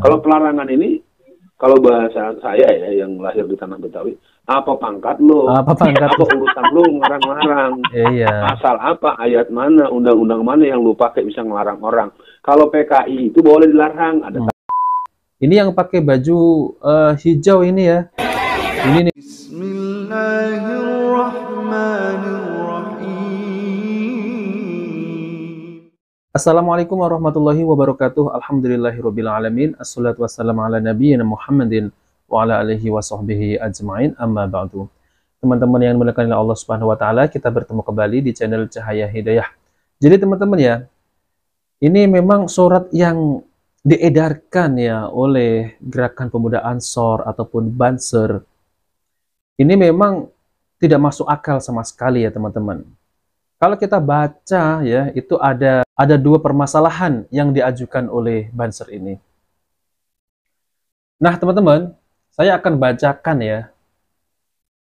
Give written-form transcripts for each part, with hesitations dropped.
Kalau pelarangan ini, kalau bahasa saya ya yang lahir di tanah Betawi, apa pangkat lo? Apa pangkat? Apa urusan lo ngarang-ngarang? Iya. Pasal apa, ayat mana, undang-undang mana yang lu pakai bisa ngelarang orang? Kalau PKI itu boleh dilarang, ada. Ini yang pakai baju hijau ini ya. Ini nih. Assalamualaikum warahmatullahi wabarakatuh. Alhamdulillahirabbil alamin. Assalatu wassalamu ala nabiyyina Muhammadin wa ala alihi wa sahbihi ajma'in. Amma ba'du. Teman-teman yang dimuliakan oleh Allah Subhanahu wa taala, kita bertemu kembali di channel Cahaya Hidayah. Jadi teman-teman ya, ini memang surat yang diedarkan ya oleh Gerakan Pemuda Ansor ataupun Banser. Ini memang tidak masuk akal sama sekali ya teman-teman. Kalau kita baca ya, itu ada dua permasalahan yang diajukan oleh Banser ini. Nah teman-teman, saya akan bacakan ya.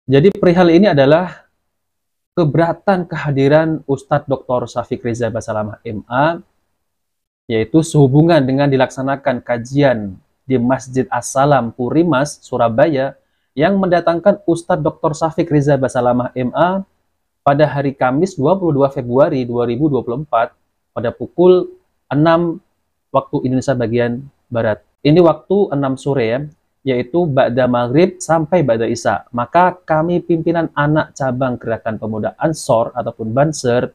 Jadi perihal ini adalah keberatan kehadiran Ustadz Dr. Syafiq Riza Basalamah MA, yaitu sehubungan dengan dilaksanakan kajian di Masjid As-Salam Purimas, Surabaya, yang mendatangkan Ustadz Dr. Syafiq Riza Basalamah MA pada hari Kamis 22 Februari 2024 pada pukul 6 waktu Indonesia bagian Barat. Ini waktu 6 sore ya, yaitu ba'da maghrib sampai ba'da isya. Maka kami pimpinan anak cabang Gerakan Pemuda Ansor ataupun Banser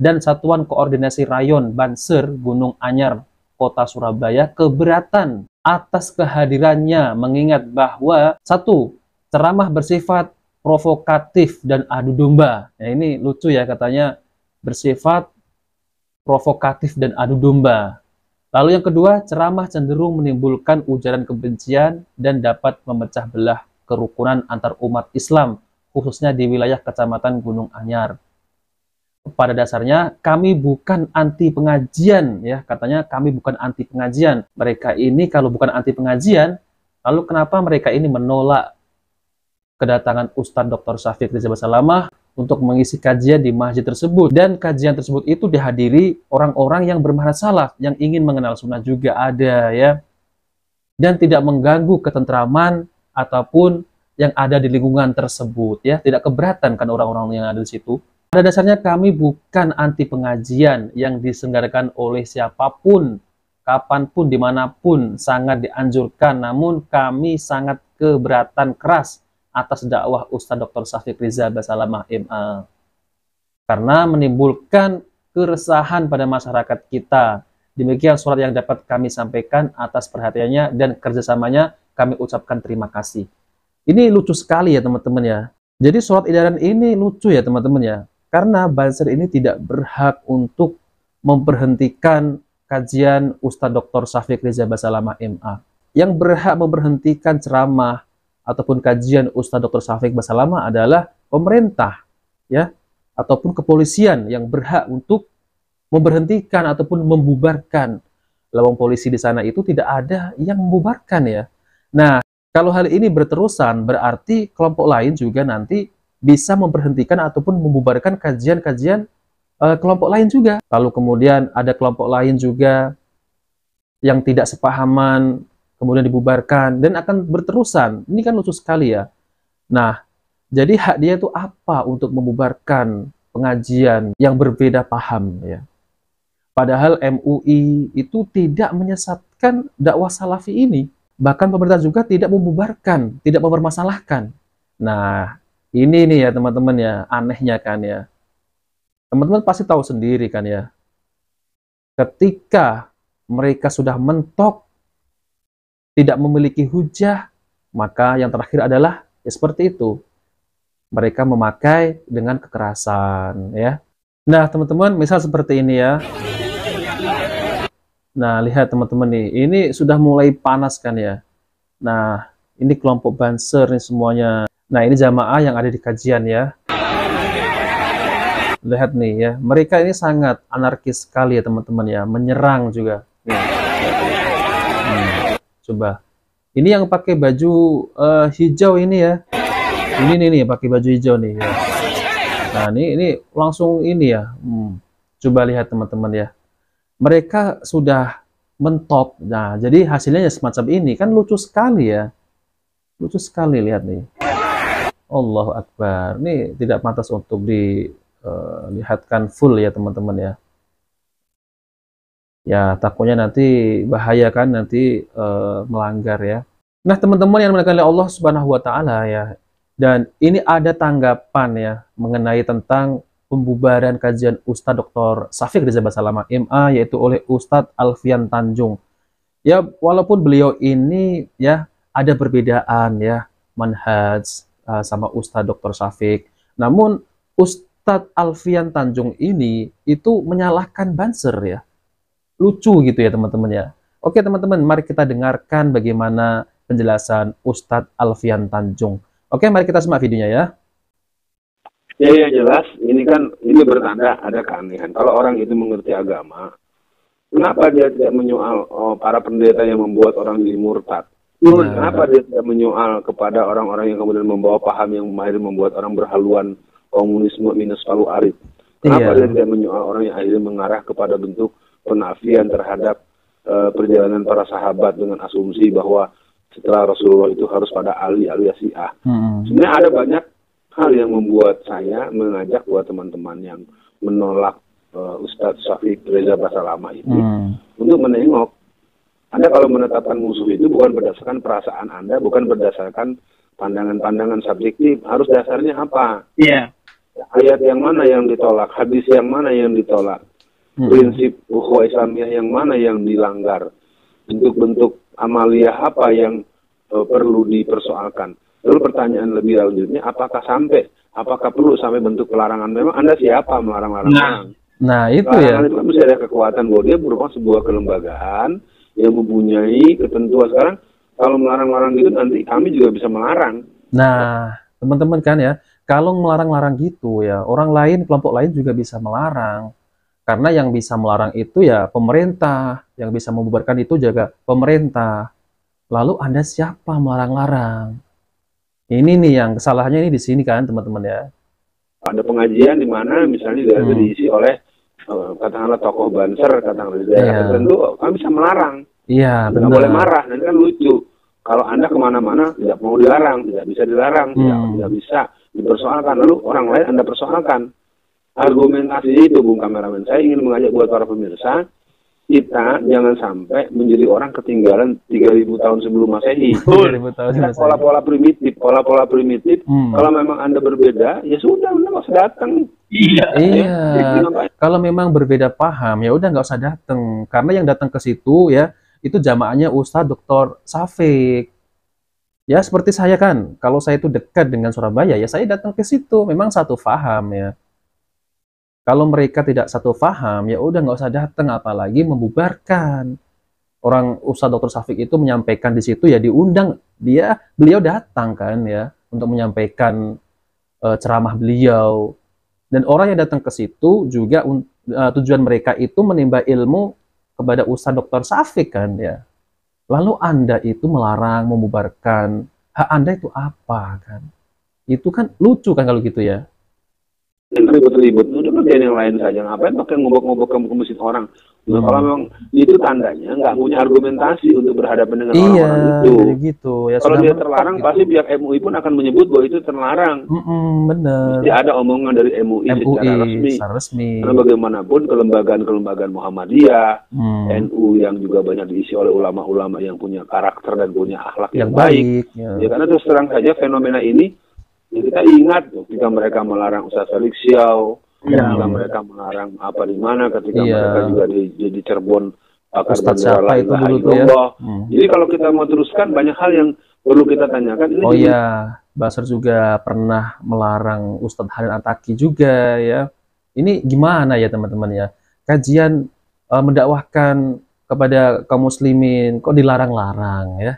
dan Satuan Koordinasi Rayon Banser Gunung Anyar, Kota Surabaya keberatan atas kehadirannya, mengingat bahwa satu, ceramah bersifat provokatif dan adu domba. Nah, ini lucu ya, katanya bersifat provokatif dan adu domba. Lalu yang kedua, ceramah cenderung menimbulkan ujaran kebencian dan dapat memecah belah kerukunan antar umat Islam, khususnya di wilayah Kecamatan Gunung Anyar. Pada dasarnya kami bukan anti pengajian ya, katanya kami bukan anti pengajian. Mereka ini kalau bukan anti pengajian, lalu kenapa mereka ini menolak kedatangan Ustadz Dr. Syafiq Riza Basalamah untuk mengisi kajian di masjid tersebut, dan kajian tersebut itu dihadiri orang-orang yang bermanhaj salaf, yang ingin mengenal sunnah juga ada ya, dan tidak mengganggu ketentraman ataupun yang ada di lingkungan tersebut ya, tidak keberatan kan orang-orang yang ada di situ. Pada dasarnya kami bukan anti pengajian yang diselenggarakan oleh siapapun, kapanpun, dimanapun, sangat dianjurkan, namun kami sangat keberatan keras atas dakwah Ustadz Dr. Syafiq Riza Basalamah MA karena menimbulkan keresahan pada masyarakat kita. Demikian surat yang dapat kami sampaikan, atas perhatiannya dan kerjasamanya kami ucapkan terima kasih. Ini lucu sekali ya teman-teman ya. Jadi surat edaran ini lucu ya teman-teman ya, karena Banser ini tidak berhak untuk memberhentikan kajian Ustadz Dr. Syafiq Riza Basalamah MA. Yang berhak memberhentikan ceramah ataupun kajian Ustadz Dr. Syafiq Basalamah adalah pemerintah ya, ataupun kepolisian yang berhak untuk memberhentikan ataupun membubarkan. Lawang polisi di sana itu tidak ada yang membubarkan ya. Nah, kalau hal ini berterusan berarti kelompok lain juga nanti bisa memberhentikan ataupun membubarkan kajian-kajian kelompok lain juga. Lalu kemudian ada kelompok lain juga yang tidak sepahaman, kemudian dibubarkan, dan akan berterusan. Ini kan lucu sekali ya. Nah, jadi hak dia itu apa untuk membubarkan pengajian yang berbeda paham ya. Padahal MUI itu tidak menyesatkan dakwah salafi ini. Bahkan pemerintah juga tidak membubarkan, tidak mempermasalahkan. Nah, ini nih ya teman-teman ya, anehnya kan ya. Teman-teman pasti tahu sendiri kan ya. Ketika mereka sudah mentok, tidak memiliki hujah, maka yang terakhir adalah ya seperti itu. Mereka memakai dengan kekerasan ya. Nah teman-teman, misal seperti ini ya. Nah lihat teman-teman nih, ini sudah mulai panas kan ya. Nah ini kelompok Banser nih semuanya. Nah ini jamaah yang ada di kajian ya. Lihat nih ya, mereka ini sangat anarkis sekali ya teman-teman ya, menyerang juga. Coba, ini yang pakai baju hijau ini ya, ini nih pakai baju hijau nih ya. Nah ini langsung ini ya, coba lihat teman-teman ya, mereka sudah mentop. Nah, jadi hasilnya ya semacam ini. Kan lucu sekali ya. Lucu sekali, lihat nih. Allahu Akbar. Ini tidak pantas untuk dilihatkan full ya teman-teman ya. Ya, takutnya nanti bahaya kan, nanti melanggar ya. Nah, teman-teman yang dimuliakan oleh Allah Subhanahu wa taala ya. Dan ini ada tanggapan ya mengenai tentang pembubaran kajian Ustadz Dr. Syafiq Rizal Basalamah MA, yaitu oleh Ustadz Alfian Tanjung. Ya, walaupun beliau ini ya ada perbedaan ya manhaj sama Ustadz Dr. Syafiq. Namun Ustadz Alfian Tanjung ini itu menyalahkan Banser ya. Lucu gitu ya teman-teman ya. Oke teman-teman, mari kita dengarkan bagaimana penjelasan Ustadz Alfian Tanjung. Oke, mari kita simak videonya ya. Ya, ya jelas, ini bertanda ada keanehan. Kalau orang itu mengerti agama, kenapa dia tidak menyoal para pendeta yang membuat orang jadi murtad? Kenapa dia tidak menyoal kepada orang-orang yang kemudian membawa paham yang akhirnya membuat orang berhaluan komunisme minus palu arit? Kenapa dia tidak menyoal orang yang akhirnya mengarah kepada bentuk penafian terhadap perjalanan para sahabat dengan asumsi bahwa setelah Rasulullah itu harus pada Ali alias Syiah. Sebenarnya ada banyak hal yang membuat saya mengajak buat teman-teman yang menolak Ustadz Syafiq Reza Basalamah itu untuk menengok. Anda kalau menetapkan musuh itu bukan berdasarkan perasaan Anda, bukan berdasarkan pandangan-pandangan subjektif. Harus dasarnya apa? Iya. Ayat yang mana yang ditolak? Hadis yang mana yang ditolak? Prinsip ukhuwah Islamiyah yang mana yang dilanggar? Bentuk-bentuk amalia apa yang perlu dipersoalkan? Lalu pertanyaan lebih lanjutnya, apakah perlu sampai bentuk pelarangan? Memang Anda siapa melarang-larang orang? Nah itu pelarangan ya. itu kan mesti ada kekuatan bahwa dia merupakan sebuah kelembagaan yang mempunyai ketentuan. Sekarang kalau melarang-larang gitu nanti kami juga bisa melarang. Nah teman-teman kan ya, kalau melarang-larang gitu ya, orang lain, kelompok lain juga bisa melarang. Karena yang bisa melarang itu ya pemerintah, yang bisa membubarkan itu juga pemerintah. Lalu Anda siapa melarang-larang? Ini nih yang kesalahannya ini di sini kan teman-teman ya. Ada pengajian di mana misalnya diisi oleh katakanlah tokoh Banser, katakanlah di daerah tertentu, kami bisa melarang. Iya, benar. Nggak boleh marah, nanti kan lucu. Kalau Anda kemana-mana tidak mau dilarang, tidak bisa dilarang, tidak bisa dipersoalkan. Lalu orang lain Anda persoalkan. Argumentasi itu, Bung Kameramen, saya ingin mengajak buat para pemirsa, kita jangan sampai menjadi orang ketinggalan 3.000 tahun sebelum Masehi. Pola-pola primitif, kalau memang Anda berbeda, ya sudah, Anda nggak usah datang. Iya. Kalau memang berbeda paham, ya udah nggak usah datang. Karena yang datang ke situ ya, itu jamaahnya Ustadz Dr. Syafiq. Ya seperti saya kan, kalau saya itu dekat dengan Surabaya, ya saya datang ke situ. Memang satu paham ya. Kalau mereka tidak satu paham, ya udah nggak usah datang, apalagi membubarkan. Orang Ustadz Dr. Syafiq itu menyampaikan di situ ya diundang, beliau datang kan ya untuk menyampaikan ceramah beliau. Dan orang yang datang ke situ juga tujuan mereka itu menimba ilmu kepada Ustadz Dr. Syafiq kan ya. Lalu Anda itu melarang, membubarkan, hak Anda itu apa kan? Itu kan lucu kan kalau gitu ya. Ribut-ribut, udah kerjaan yang lain saja. Ngapain pakai ngobok-ngobok ke masjid orang? Nah, kalau memang itu tandanya nggak punya argumentasi untuk berhadapan dengan orang-orang itu. Gitu. Ya, kalau dia terlarang, gitu. Pasti pihak MUI pun akan menyebut bahwa itu terlarang. Benar. Jadi ada omongan dari MUI secara resmi. Karena bagaimanapun kelembagaan Muhammadiyah, NU yang juga banyak diisi oleh ulama-ulama yang punya karakter dan punya akhlak yang baik. Ya, karena terus terang saja fenomena ini. Ya, kita ingat ketika mereka melarang Ustaz Felix Xiao, ketika mereka melarang apa di mana, ketika mereka juga di Cirebon Ustaz siapa itu dulu tuh ya. Jadi kalau kita mau teruskan banyak hal yang perlu kita tanyakan. Ini Basar juga pernah melarang Ustadz Halil Ataki juga ya. Ini gimana ya teman-teman ya? Kajian mendakwahkan kepada kaum muslimin kok dilarang-larang ya?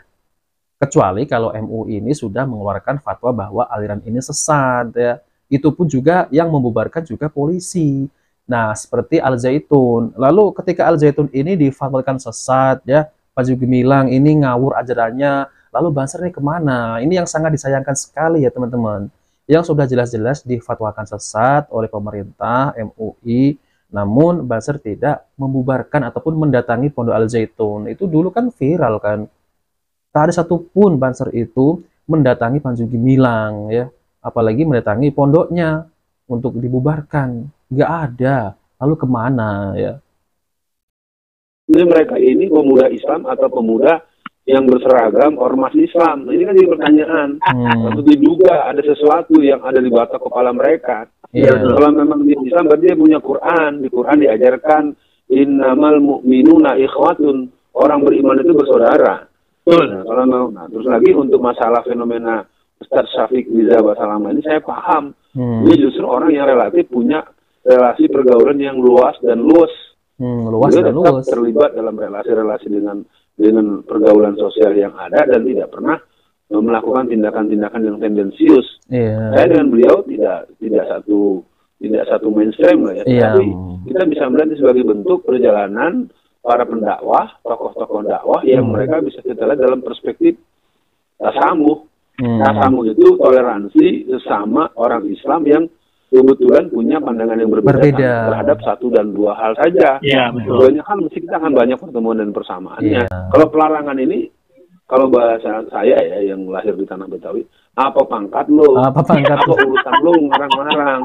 Kecuali kalau MUI ini sudah mengeluarkan fatwa bahwa aliran ini sesat ya. Itu pun juga yang membubarkan juga polisi. Nah, seperti Al Zaitun. Lalu ketika Al Zaitun ini difatwakan sesat ya, Panji Gumilang ini ngawur ajarannya. Lalu Banser ini kemana? Ini yang sangat disayangkan sekali ya teman-teman. Yang sudah jelas-jelas difatwakan sesat oleh pemerintah, MUI, Namun Banser tidak membubarkan ataupun mendatangi Pondok Al Zaitun. Itu dulu kan viral kan. Tak ada satupun Banser itu mendatangi Panji Gumilang ya, apalagi mendatangi pondoknya untuk dibubarkan. Nggak ada. Lalu kemana ya? Ini mereka ini pemuda Islam atau pemuda yang berseragam ormas Islam. Ini kan jadi pertanyaan. Atau diduga ada sesuatu yang ada di batok kepala mereka. Kalau memang dia Islam, berarti dia punya Quran. Di Quran diajarkan innamal mu'minuna ikhwatun. Orang beriman itu bersaudara. Nah, terus lagi untuk masalah fenomena Ustaz Syafiq Riza Basalamah ini saya paham. Dia justru orang yang relatif punya relasi pergaulan yang luas dan luas. Dia tetap terlibat dalam relasi-relasi dengan pergaulan sosial yang ada dan tidak pernah melakukan tindakan-tindakan yang tendensius. Saya dengan beliau tidak satu mainstream lah ya. Tapi kita bisa melihat sebagai bentuk perjalanan para pendakwah, tokoh-tokoh dakwah yang mereka bisa kita lihat dalam perspektif tasamuh. Tasamuh itu toleransi sesama orang Islam yang kebetulan punya pandangan yang berbeda terhadap satu dan dua hal saja. Banyak hal mesti kita akan banyak pertemuan dan persamaannya. Kalau pelarangan ini, kalau bahasa saya ya yang lahir di tanah Betawi, apa pangkat lo? Apa urusan lo ngarang-ngarang?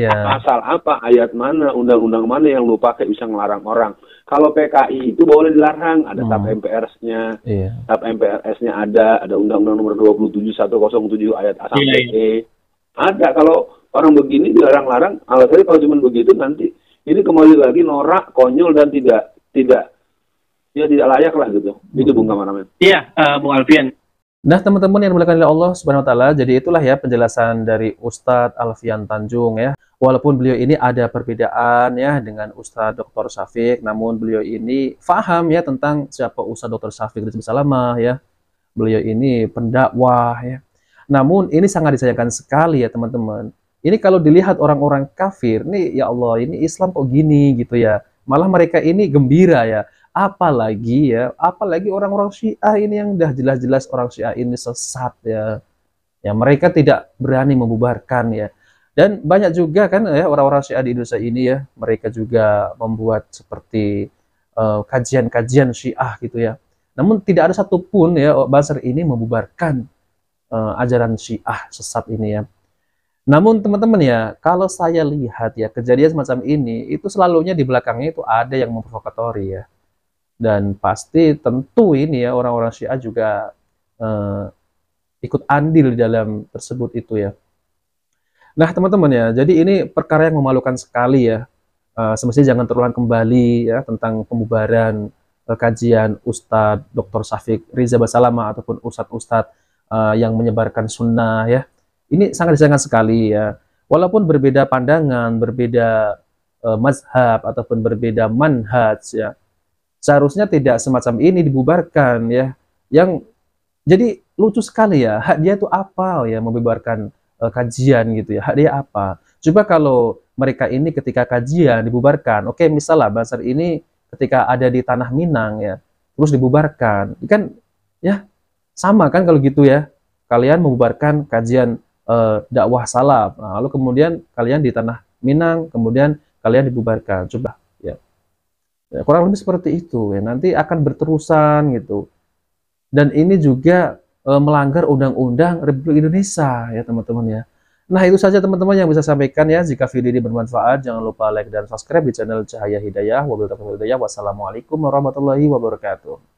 Pasal apa? Ayat mana? Undang-undang mana yang lo pakai bisa ngelarang orang? Kalau PKI itu boleh dilarang, ada TAP MPRS-nya, TAP MPRS-nya ada Undang-Undang Nomor 27 107 ayat A sampai E. Ada. Kalau orang begini dilarang-larang, alasannya kalau cuma begitu nanti ini kembali lagi norak, konyol dan tidak layak lah gitu. Itu Bung Kamaramen. Iya, Bung Alfian. Nah, teman-teman yang dimuliakan oleh Allah Subhanahu wa taala, jadi itulah ya penjelasan dari Ustadz Alfian Tanjung ya. Walaupun beliau ini ada perbedaan ya dengan Ustadz Dr. Syafiq, namun beliau ini paham ya tentang siapa Ustadz Dr. Syafiq Riza Basalamah ya. Beliau ini pendakwah ya. Namun ini sangat disayangkan sekali ya teman-teman. Ini kalau dilihat orang-orang kafir, nih ya Allah, ini Islam kok gini gitu ya. Malah mereka ini gembira ya. Apalagi orang-orang Syiah ini yang udah jelas-jelas orang Syiah ini sesat ya. Ya mereka tidak berani membubarkan ya. Dan banyak juga kan ya orang-orang Syiah di Indonesia ini ya, mereka juga membuat seperti kajian-kajian Syiah gitu ya. Namun tidak ada satupun ya Banser ini membubarkan ajaran Syiah sesat ini ya. Namun teman-teman ya, kalau saya lihat ya kejadian semacam ini itu selalunya di belakangnya itu ada yang memprovokatori ya. Dan pasti tentu ini ya orang-orang Syiah juga ikut andil di dalam tersebut itu ya. Nah teman-teman ya, jadi ini perkara yang memalukan sekali ya. Semestinya jangan terulang kembali ya tentang pembubaran kajian Ustadz Dr. Syafiq Riza Basalamah ataupun Ustadz-Ustadz yang menyebarkan sunnah ya. Ini sangat disayangkan sekali ya. Walaupun berbeda pandangan, berbeda mazhab ataupun berbeda manhaj ya. Seharusnya tidak semacam ini dibubarkan ya. Yang jadi lucu sekali ya. Hak dia itu apa ya membubarkan kajian gitu ya. Hak dia apa? Coba kalau mereka ini ketika kajian dibubarkan, oke misalnya Banser ini ketika ada di Tanah Minang ya, terus dibubarkan, kan ya sama kan kalau gitu ya. Kalian membubarkan kajian dakwah salaf, nah, lalu kemudian kalian di Tanah Minang, kemudian kalian dibubarkan, coba ya. Kurang lebih seperti itu ya. Nanti akan berterusan gitu. Dan ini juga melanggar Undang-Undang Republik Indonesia ya teman-teman ya. Nah itu saja teman-teman yang bisa sampaikan ya. Jika video ini bermanfaat jangan lupa like dan subscribe di channel Cahaya Hidayah. Wassalamualaikum warahmatullahi wabarakatuh.